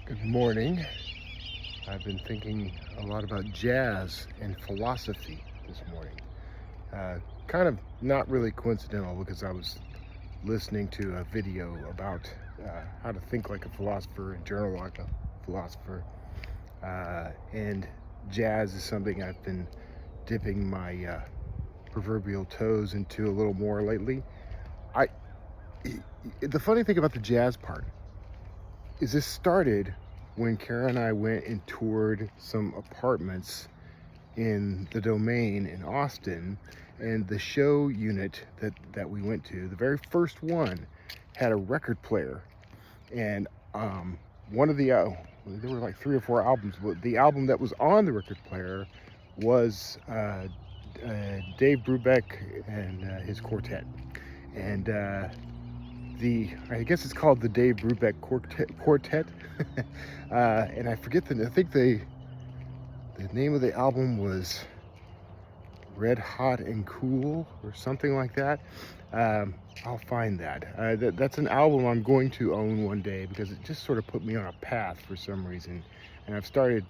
Good morning. I've been thinking a lot about jazz and philosophy this morning. Kind of not really coincidental because I was listening to a video about how to think like a philosopher and journal like a philosopher. And jazz is something I've been dipping my proverbial toes into a little more lately. I the funny thing about the jazz part is this started when Kara and I went and toured some apartments in the Domain in Austin, and the show unit that we went to, the very first one, had a record player, and one of the there were like 3 or 4 albums, but the album that was on the record player was Dave Brubeck and his quartet, and I guess it's called the Dave Brubeck Quartet, and I forget I think the name of the album was Red Hot and Cool or something like that. I'll find that. That's an album I'm going to own one day because it just sort of put me on a path for some reason, and I've started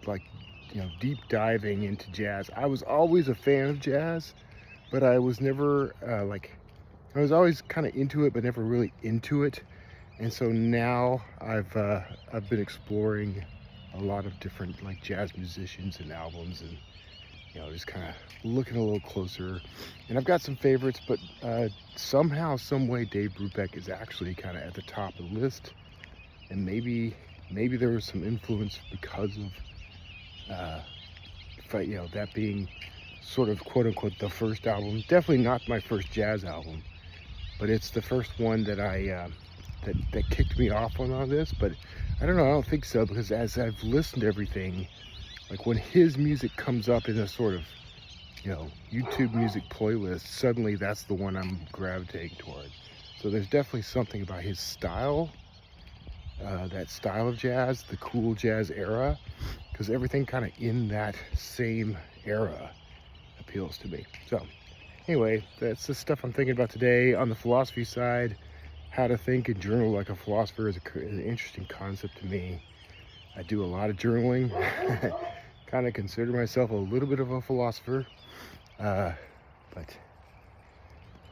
deep diving into jazz. I was always a fan of jazz, but I was never I was always kind of into it, but never really into it. And so now I've been exploring a lot of different jazz musicians and albums, and just kind of looking a little closer. And I've got some favorites, but somehow, some way, Dave Brubeck is actually kind of at the top of the list. And maybe there was some influence because of that being sort of quote unquote the first album. Definitely not my first jazz album, but it's the first one that that kicked me off on all this. But I don't know, I don't think so, because as I've listened to everything, like when his music comes up in a sort of YouTube music playlist, suddenly that's the one I'm gravitating toward. So there's definitely something about his style, that style of jazz, the cool jazz era, because everything kind of in that same era appeals to me. So anyway, that's the stuff I'm thinking about today. On the philosophy side, how to think and journal like a philosopher is an interesting concept to me. I do a lot of journaling. Kind of consider myself a little bit of a philosopher, but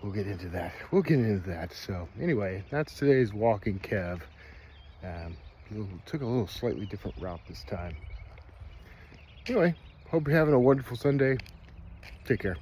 we'll get into that. So anyway, that's today's Walking Kev. Took a little slightly different route this time. Anyway, hope you're having a wonderful Sunday. Take care.